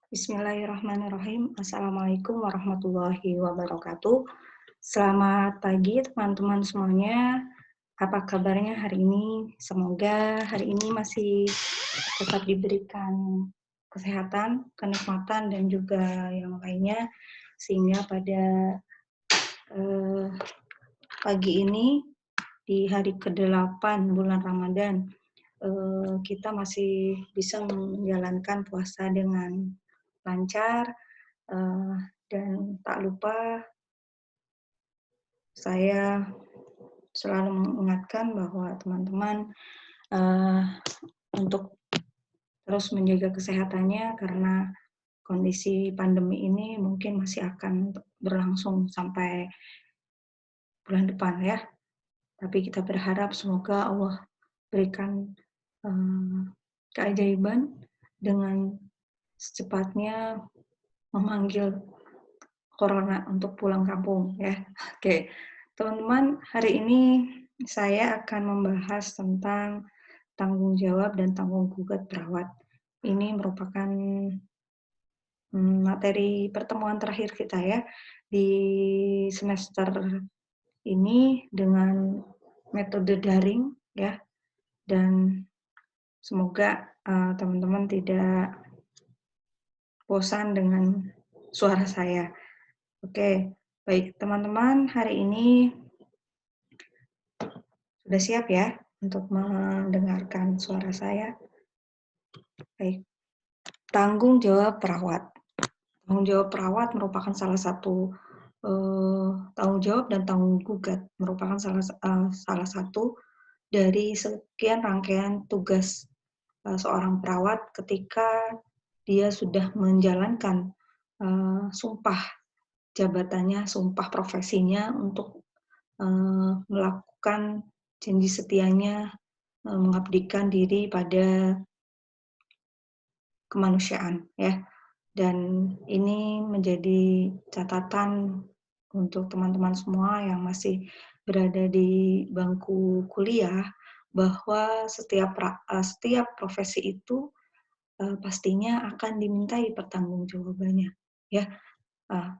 Bismillahirrahmanirrahim. Assalamualaikum warahmatullahi wabarakatuh. Selamat pagi teman-teman semuanya. Apa kabarnya hari ini? Semoga hari ini masih tetap diberikan kesehatan, kenikmatan, dan juga yang lainnya. Sehingga pada pagi ini, di hari ke-8 bulan Ramadan, kita masih bisa menjalankan puasa dengan lancar, dan tak lupa saya selalu mengingatkan bahwa teman-teman untuk terus menjaga kesehatannya karena kondisi pandemi ini mungkin masih akan berlangsung sampai bulan depan ya. Tapi kita berharap semoga Allah berikan keajaiban dengan secepatnya memanggil corona untuk pulang kampung ya. Oke, teman-teman, hari ini saya akan membahas tentang tanggung jawab dan tanggung gugat perawat. Ini merupakan materi pertemuan terakhir kita ya di semester ini dengan metode daring ya, dan semoga teman-teman tidak bosan dengan suara saya. Oke, baik teman-teman, hari ini sudah siap ya untuk mendengarkan suara saya? Baik, tanggung jawab perawat. Tanggung jawab perawat merupakan salah satu tanggung jawab dan tanggung gugat, merupakan salah satu dari sekian rangkaian tugas seorang perawat ketika dia sudah menjalankan sumpah jabatannya, sumpah profesinya untuk melakukan janji setianya, mengabdikan diri pada kemanusiaan ya. Dan ini menjadi catatan untuk teman-teman semua yang masih berada di bangku kuliah bahwa setiap profesi itu pastinya akan dimintai pertanggungjawabannya ya,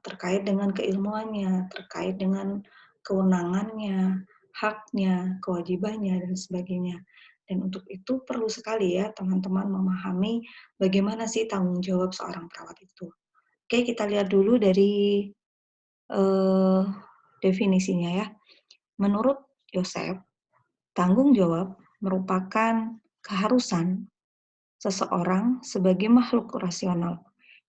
terkait dengan keilmuannya, terkait dengan kewenangannya, haknya, kewajibannya, dan sebagainya. Dan untuk itu perlu sekali ya teman-teman memahami bagaimana sih tanggung jawab seorang perawat itu. Oke, kita lihat dulu dari definisinya ya. Menurut Yosef, tanggung jawab merupakan keharusan seseorang sebagai makhluk rasional,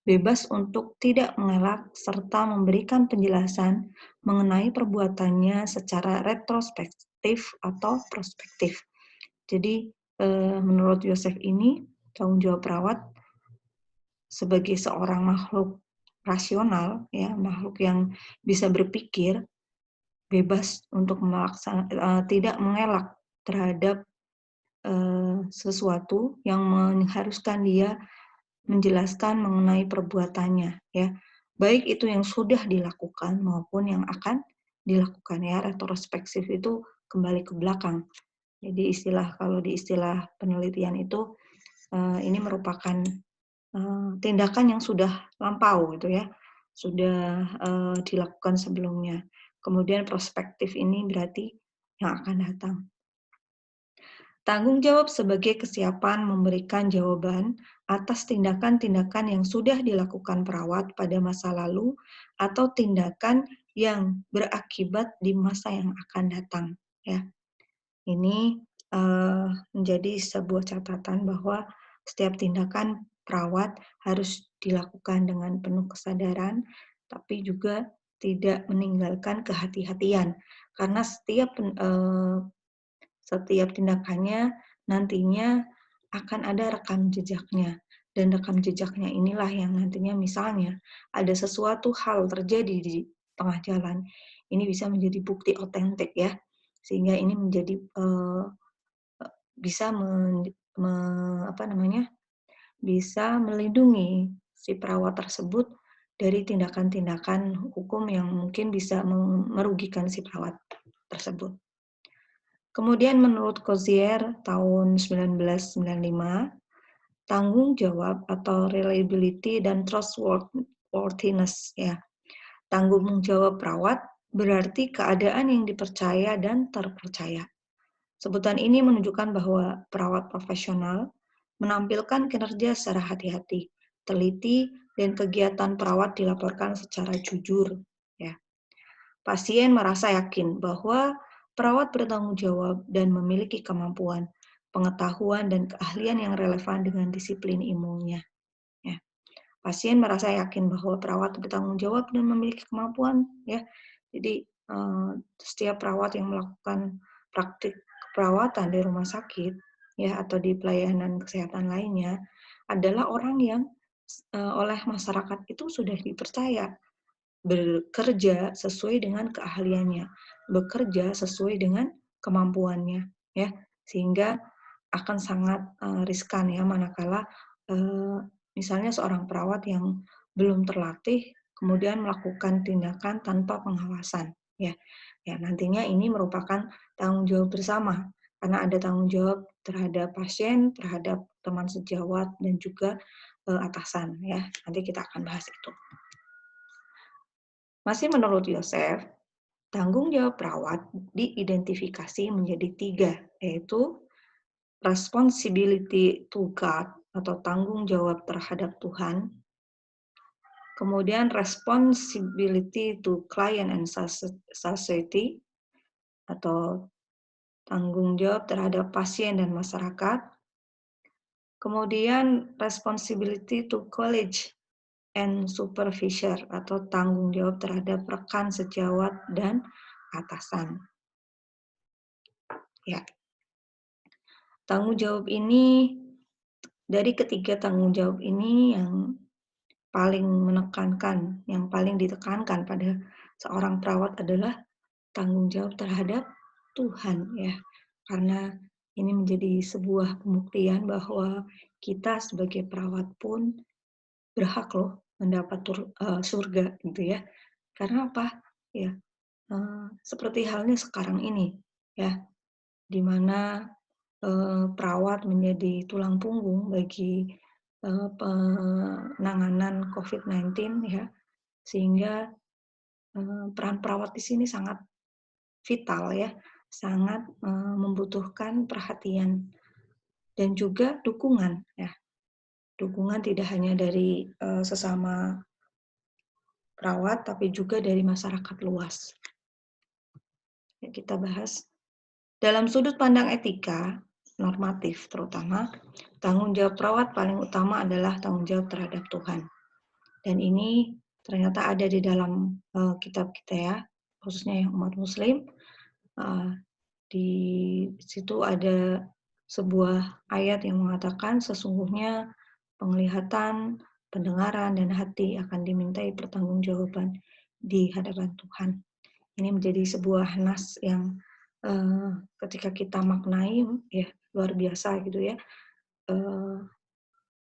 bebas untuk tidak mengelak serta memberikan penjelasan mengenai perbuatannya secara retrospektif atau prospektif. Jadi, menurut Yosef ini, tanggung jawab perawat sebagai seorang makhluk rasional, ya, makhluk yang bisa berpikir, bebas untuk tidak mengelak terhadap sesuatu yang mengharuskan dia menjelaskan mengenai perbuatannya, ya, baik itu yang sudah dilakukan maupun yang akan dilakukan ya. Retrospektif itu kembali ke belakang. Jadi kalau di istilah penelitian itu ini merupakan tindakan yang sudah lampau gitu ya, sudah dilakukan sebelumnya. Kemudian prospektif ini berarti yang akan datang. Tanggung jawab sebagai kesiapan memberikan jawaban atas tindakan-tindakan yang sudah dilakukan perawat pada masa lalu atau tindakan yang berakibat di masa yang akan datang. Ya, ini menjadi sebuah catatan bahwa setiap tindakan perawat harus dilakukan dengan penuh kesadaran, tapi juga tidak meninggalkan kehati-hatian, karena setiap tindakannya nantinya akan ada rekam jejaknya. Dan rekam jejaknya inilah yang nantinya misalnya ada sesuatu hal terjadi di tengah jalan, ini bisa menjadi bukti otentik ya. Sehingga ini menjadi bisa bisa melindungi si perawat tersebut dari tindakan-tindakan hukum yang mungkin bisa merugikan si perawat tersebut. Kemudian menurut Cozier tahun 1995, tanggung jawab atau reliability dan trustworthiness ya. Tanggung jawab perawat berarti keadaan yang dipercaya dan terpercaya. Sebutan ini menunjukkan bahwa perawat profesional menampilkan kinerja secara hati-hati, teliti, dan kegiatan perawat dilaporkan secara jujur. Ya. Pasien merasa yakin bahwa perawat bertanggung jawab dan memiliki kemampuan, pengetahuan, dan keahlian yang relevan dengan disiplin ilmunya. Ya. Pasien merasa yakin bahwa perawat bertanggung jawab dan memiliki kemampuan. Ya. Jadi setiap perawat yang melakukan praktik keperawatan di rumah sakit ya atau di pelayanan kesehatan lainnya adalah orang yang oleh masyarakat itu sudah dipercaya bekerja sesuai dengan keahliannya, bekerja sesuai dengan kemampuannya, ya, sehingga akan sangat riskan ya manakala misalnya seorang perawat yang belum terlatih kemudian melakukan tindakan tanpa pengawasan, ya, ya nantinya ini merupakan tanggung jawab bersama karena ada tanggung jawab terhadap pasien, terhadap teman sejawat dan juga atasan, ya. Nanti kita akan bahas itu. Masih menurut Yosef, tanggung jawab perawat diidentifikasi menjadi 3, yaitu responsibility to God atau tanggung jawab terhadap Tuhan, kemudian responsibility to client and society atau tanggung jawab terhadap pasien dan masyarakat, kemudian responsibility to colleague and supervisor atau tanggung jawab terhadap rekan sejawat dan atasan. Ya. Tanggung jawab ini, dari ketiga tanggung jawab ini yang paling menekankan, yang paling ditekankan pada seorang perawat adalah tanggung jawab terhadap Tuhan ya. Karena ini menjadi sebuah pembuktian bahwa kita sebagai perawat pun berhak loh mendapat surga gitu ya. Karena apa? Ya, seperti halnya sekarang ini ya, di mana perawat menjadi tulang punggung bagi penanganan COVID-19 ya, sehingga peran perawat di sini sangat vital ya, sangat membutuhkan perhatian dan juga dukungan ya. Dukungan tidak hanya dari sesama perawat tapi juga dari masyarakat luas. Ya, kita bahas dalam sudut pandang etika normatif terutama, tanggung jawab perawat paling utama adalah tanggung jawab terhadap Tuhan. Dan ini ternyata ada di dalam kitab kita ya, khususnya yang umat muslim. Di situ ada sebuah ayat yang mengatakan sesungguhnya penglihatan, pendengaran, dan hati akan dimintai pertanggungjawaban di hadapan Tuhan. Ini menjadi sebuah nas yang ketika kita maknai ya luar biasa gitu ya,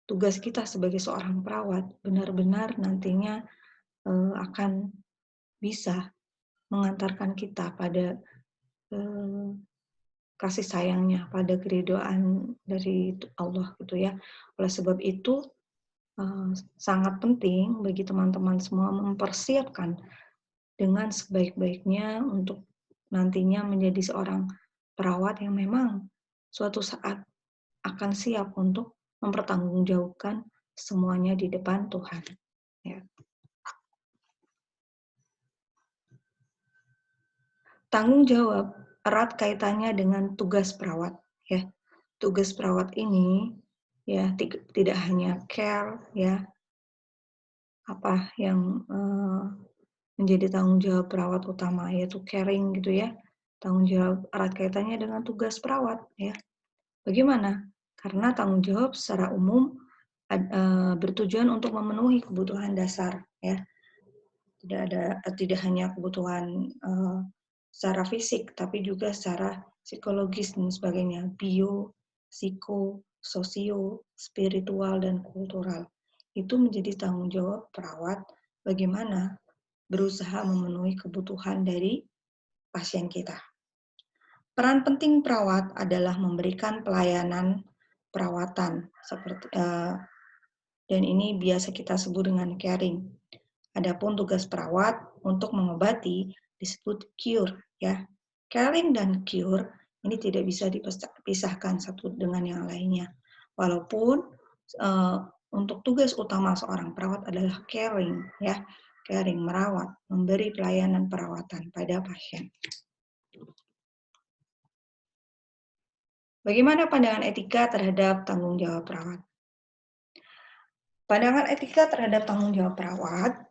tugas kita sebagai seorang perawat benar-benar nantinya akan bisa mengantarkan kita pada kasih sayangnya, pada keridhaan dari Allah gitu ya. Oleh sebab itu sangat penting bagi teman-teman semua mempersiapkan dengan sebaik-baiknya untuk nantinya menjadi seorang perawat yang memang suatu saat akan siap untuk mempertanggungjawabkan semuanya di depan Tuhan. Ya. Tanggung jawab erat kaitannya dengan tugas perawat. Ya. Tugas perawat ini ya tidak hanya care ya, apa yang menjadi tanggung jawab perawat utama yaitu caring gitu ya. Tanggung jawab erat kaitannya dengan tugas perawat ya. Bagaimana? Karena tanggung jawab secara umum bertujuan untuk memenuhi kebutuhan dasar ya. Tidak hanya kebutuhan secara fisik tapi juga secara psikologis dan sebagainya, bio, psiko, sosio, spiritual dan kultural. Itu menjadi tanggung jawab perawat bagaimana berusaha memenuhi kebutuhan dari pasien kita. Peran penting perawat adalah memberikan pelayanan perawatan dan ini biasa kita sebut dengan caring. Adapun tugas perawat untuk mengobati disebut cure, ya. Caring dan cure ini tidak bisa dipisahkan satu dengan yang lainnya. Walaupun untuk tugas utama seorang perawat adalah caring, ya. Caring, merawat, memberi pelayanan perawatan pada pasien. Bagaimana pandangan etika terhadap tanggung jawab perawat? Pandangan etika terhadap tanggung jawab perawat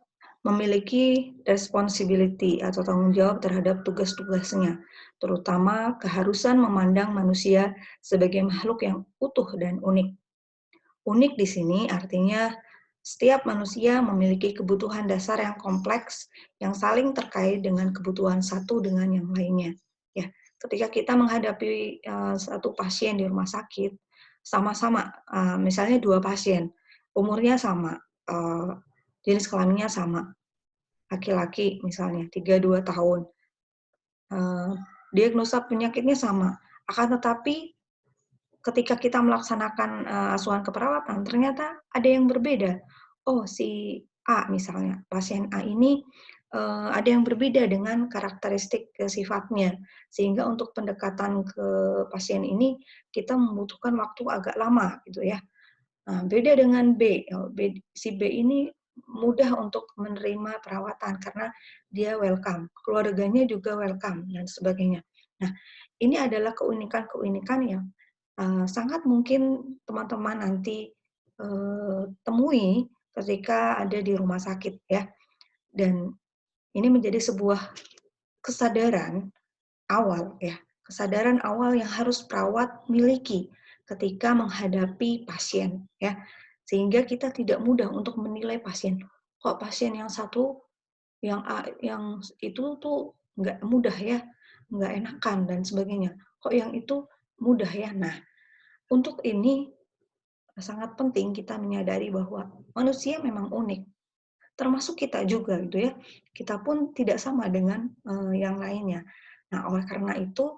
memiliki responsibility atau tanggung jawab terhadap tugas-tugasnya, terutama keharusan memandang manusia sebagai makhluk yang utuh dan unik. Unik di sini artinya setiap manusia memiliki kebutuhan dasar yang kompleks yang saling terkait dengan kebutuhan satu dengan yang lainnya. Ya, ketika kita menghadapi satu pasien di rumah sakit, sama-sama, misalnya 2 pasien, umurnya sama, jenis kelaminnya sama, laki-laki misalnya 32 tahun, diagnosa penyakitnya sama, akan tetapi ketika kita melaksanakan asuhan keperawatan, ternyata ada yang berbeda. Oh, si A misalnya, pasien A ini ada yang berbeda dengan karakteristik sifatnya, sehingga untuk pendekatan ke pasien ini kita membutuhkan waktu agak lama gitu ya. Nah, beda dengan B, si B ini mudah untuk menerima perawatan karena dia welcome, keluarganya juga welcome dan sebagainya. Nah, ini adalah keunikan-keunikan yang sangat mungkin teman-teman nanti temui ketika ada di rumah sakit ya. Dan ini menjadi sebuah kesadaran awal ya, kesadaran awal yang harus perawat miliki ketika menghadapi pasien ya. Sehingga kita tidak mudah untuk menilai pasien. Kok pasien yang satu yang yang itu tuh nggak mudah ya, nggak enakan dan sebagainya. Kok yang itu mudah ya. Nah, untuk ini sangat penting kita menyadari bahwa manusia memang unik, termasuk kita juga gitu ya. Kita pun tidak sama dengan yang lainnya. Nah, oleh karena itu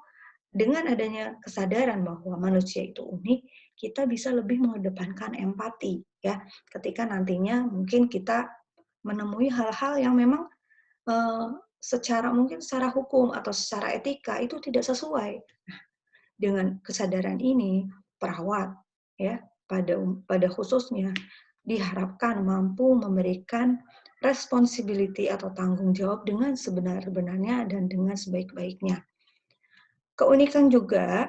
dengan adanya kesadaran bahwa manusia itu unik, kita bisa lebih mengedepankan empati ya. Ketika nantinya mungkin kita menemui hal-hal yang memang secara hukum atau secara etika itu tidak sesuai. Nah, dengan kesadaran ini, perawat ya pada khususnya diharapkan mampu memberikan responsibility atau tanggung jawab dengan sebenar-benarnya dan dengan sebaik-baiknya. Keunikan juga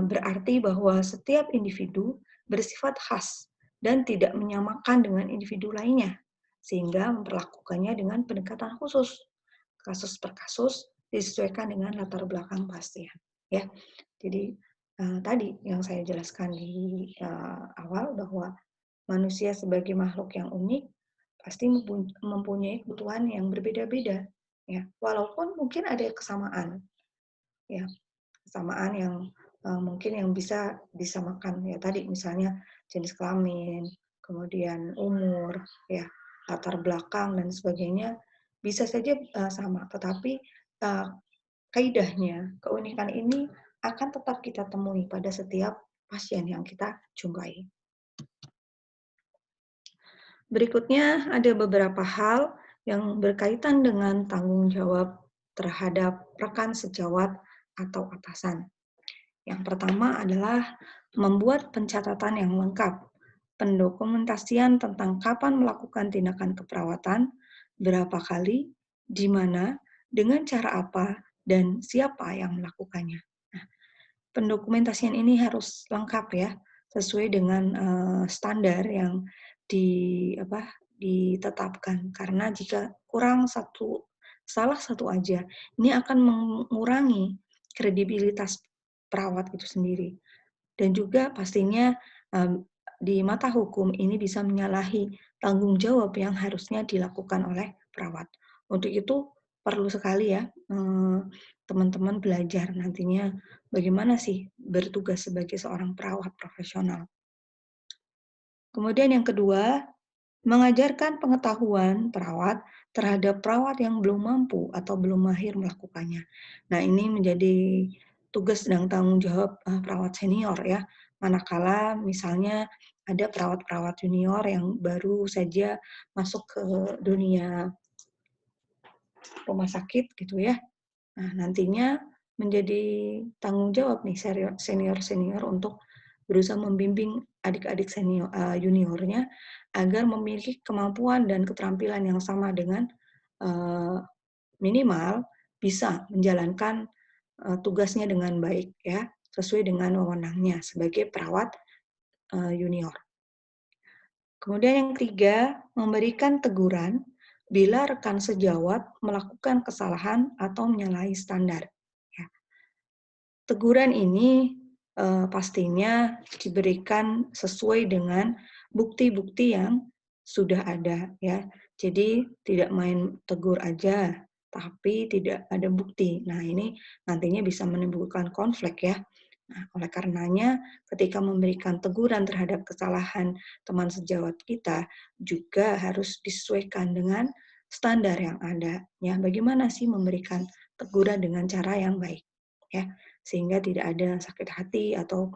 berarti bahwa setiap individu bersifat khas dan tidak menyamakan dengan individu lainnya, sehingga memperlakukannya dengan pendekatan khusus, kasus per kasus disesuaikan dengan latar belakang pasien. Ya, jadi tadi yang saya jelaskan di awal bahwa manusia sebagai makhluk yang unik pasti mempunyai kebutuhan yang berbeda-beda, ya. Walaupun mungkin ada kesamaan, ya, kesamaan yang mungkin yang bisa disamakan, ya tadi misalnya jenis kelamin, kemudian umur, ya, latar belakang dan sebagainya bisa saja sama, tetapi kaidahnya, keunikan ini akan tetap kita temui pada setiap pasien yang kita jumpai. Berikutnya ada beberapa hal yang berkaitan dengan tanggung jawab terhadap rekan sejawat atau atasan. Yang pertama adalah membuat pencatatan yang lengkap, pendokumentasian tentang kapan melakukan tindakan keperawatan, berapa kali, di mana, dengan cara apa, dan siapa yang melakukannya. Nah, pendokumentasian ini harus lengkap ya, sesuai dengan standar yang ditetapkan. Karena jika kurang salah satu aja, ini akan mengurangi kredibilitas perawat itu sendiri. Dan juga pastinya di mata hukum ini bisa menyalahi tanggung jawab yang harusnya dilakukan oleh perawat. Untuk itu perlu sekali ya teman-teman belajar nantinya bagaimana sih bertugas sebagai seorang perawat profesional. Kemudian yang kedua, mengajarkan pengetahuan perawat terhadap perawat yang belum mampu atau belum mahir melakukannya. Nah, ini menjadi tugas dan tanggung jawab perawat senior ya, manakala misalnya ada perawat-perawat junior yang baru saja masuk ke dunia rumah sakit gitu ya. Nah, nantinya menjadi tanggung jawab nih senior-senior untuk berusaha membimbing adik-adik juniornya agar memiliki kemampuan dan keterampilan yang sama dengan eee, minimal bisa menjalankan tugasnya dengan baik ya, sesuai dengan wewenangnya sebagai perawat junior. Kemudian yang ketiga, memberikan teguran bila rekan sejawat melakukan kesalahan atau menyalahi standar. Ya. Teguran ini pastinya diberikan sesuai dengan bukti-bukti yang sudah ada ya. Jadi tidak main tegur aja, tapi tidak ada bukti. Nah, ini nantinya bisa menimbulkan konflik ya. Nah, oleh karenanya ketika memberikan teguran terhadap kesalahan teman sejawat kita juga harus disesuaikan dengan standar yang ada ya. Bagaimana sih memberikan teguran dengan cara yang baik ya, sehingga tidak ada sakit hati atau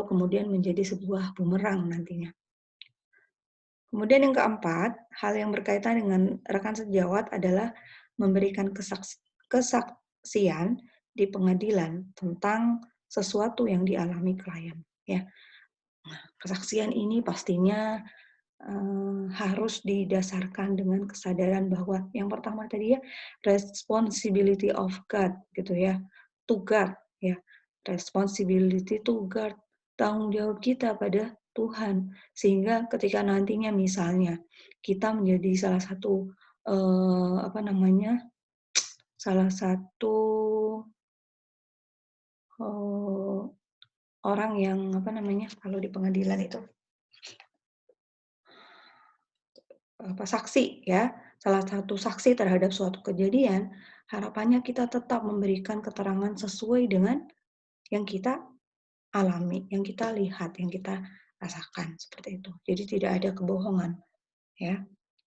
kemudian menjadi sebuah bumerang nantinya. Kemudian yang keempat, hal yang berkaitan dengan rekan sejawat adalah memberikan kesaksian di pengadilan tentang sesuatu yang dialami klien. Ya, kesaksian ini pastinya harus didasarkan dengan kesadaran bahwa yang pertama tadi ya, responsibility of God gitu ya, to guard ya, responsibility to guard, tanggung jawab kita pada Tuhan. Sehingga ketika nantinya misalnya kita menjadi salah satu, salah satu, eee, orang yang kalau di pengadilan itu saksi ya, salah satu saksi terhadap suatu kejadian, harapannya kita tetap memberikan keterangan sesuai dengan yang kita alami, yang kita lihat, yang kita rasakan, seperti itu. Jadi tidak ada kebohongan ya.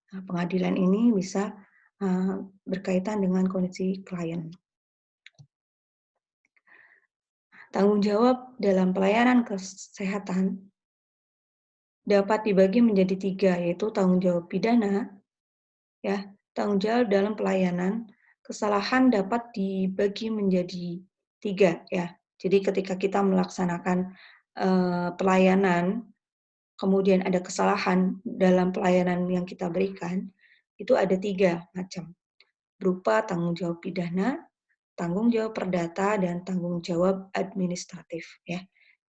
Nah, pengadilan ini bisa berkaitan dengan kondisi klien. Tanggung jawab dalam pelayanan kesehatan dapat dibagi menjadi 3, yaitu tanggung jawab pidana, ya, tanggung jawab dalam pelayanan, kesalahan dapat dibagi menjadi 3 ya. Jadi ketika kita melaksanakan, pelayanan, kemudian ada kesalahan dalam pelayanan yang kita berikan, itu ada 3 macam, berupa tanggung jawab pidana, tanggung jawab perdata, dan tanggung jawab administratif ya.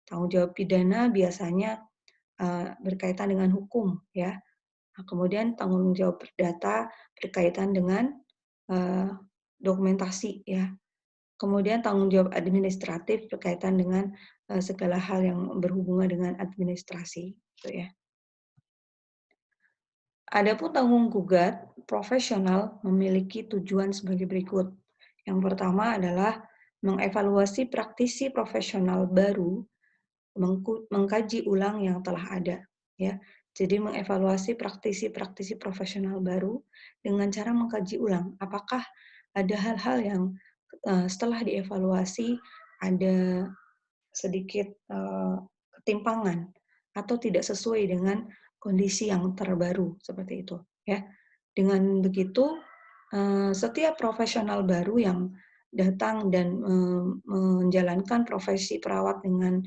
Tanggung jawab pidana biasanya, berkaitan dengan hukum ya. Nah, kemudian tanggung jawab perdata berkaitan dengan dokumentasi ya. Kemudian tanggung jawab administratif berkaitan dengan segala hal yang berhubungan dengan administrasi, gitu ya. Adapun tanggung gugat profesional memiliki tujuan sebagai berikut. Yang pertama adalah mengevaluasi praktisi profesional baru, mengkaji ulang yang telah ada, ya. Jadi mengevaluasi praktisi-praktisi profesional baru dengan cara mengkaji ulang, apakah ada hal-hal yang setelah dievaluasi ada sedikit ketimpangan atau tidak sesuai dengan kondisi yang terbaru seperti itu, ya. Dengan begitu setiap profesional baru yang datang dan menjalankan profesi perawat dengan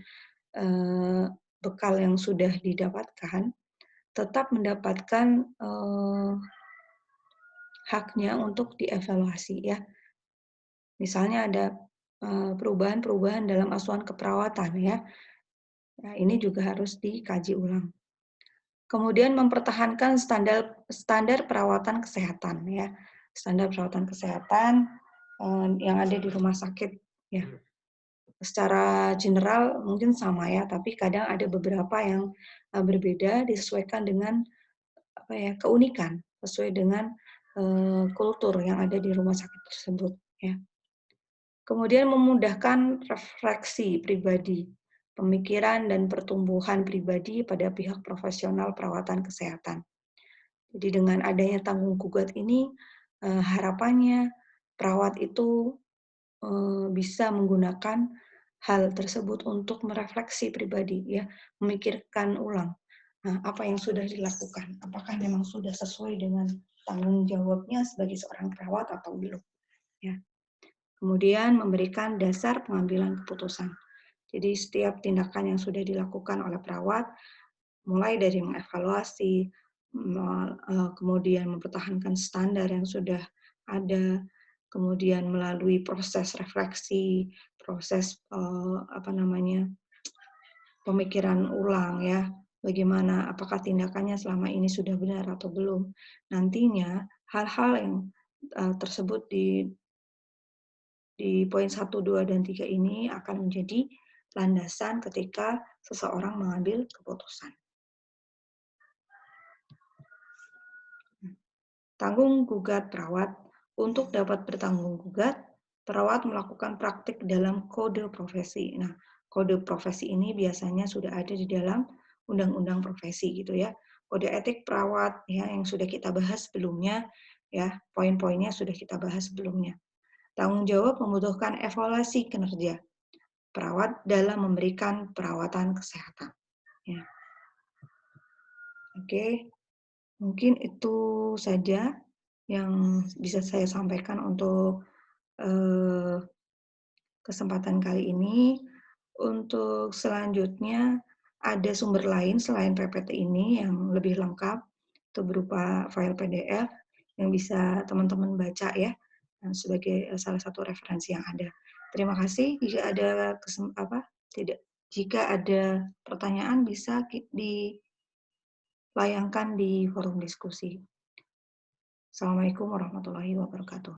bekal yang sudah didapatkan, tetap mendapatkan haknya untuk dievaluasi ya. Misalnya ada perubahan-perubahan dalam asuhan keperawatan ya. Nah, ini juga harus dikaji ulang. Kemudian mempertahankan standar perawatan kesehatan ya. Standar perawatan kesehatan yang ada di rumah sakit ya. Secara general mungkin sama ya, tapi kadang ada beberapa yang berbeda disesuaikan dengan keunikan, sesuai dengan kultur yang ada di rumah sakit tersebut ya. Kemudian memudahkan refleksi pribadi, pemikiran dan pertumbuhan pribadi pada pihak profesional perawatan kesehatan. Jadi dengan adanya tanggung gugat ini, harapannya perawat itu bisa menggunakan hal tersebut untuk merefleksi pribadi ya, memikirkan ulang. Nah, apa yang sudah dilakukan? Apakah memang sudah sesuai dengan tanggung jawabnya sebagai seorang perawat atau belum? Ya. Kemudian memberikan dasar pengambilan keputusan. Jadi setiap tindakan yang sudah dilakukan oleh perawat, mulai dari mengevaluasi, kemudian mempertahankan standar yang sudah ada, kemudian melalui proses refleksi, proses pemikiran ulang ya, bagaimana apakah tindakannya selama ini sudah benar atau belum. Nantinya hal-hal yang tersebut di poin 1, 2, dan 3 ini akan menjadi landasan ketika seseorang mengambil keputusan. Tanggung gugat perawat. Untuk dapat bertanggung gugat, perawat melakukan praktik dalam kode profesi. Nah, kode profesi ini biasanya sudah ada di dalam undang-undang profesi gitu ya. Kode etik perawat ya yang sudah kita bahas sebelumnya ya, poin-poinnya sudah kita bahas sebelumnya. Tanggung jawab membutuhkan evaluasi kinerja perawat dalam memberikan perawatan kesehatan. Ya. Oke, mungkin itu saja yang bisa saya sampaikan untuk kesempatan kali ini. Untuk selanjutnya, ada sumber lain selain PPT ini yang lebih lengkap, itu berupa file PDF yang bisa teman-teman baca ya, sebagai salah satu referensi yang ada. Terima kasih. Jika ada jika ada pertanyaan bisa dilayangkan di forum diskusi. Assalamualaikum warahmatullahi wabarakatuh.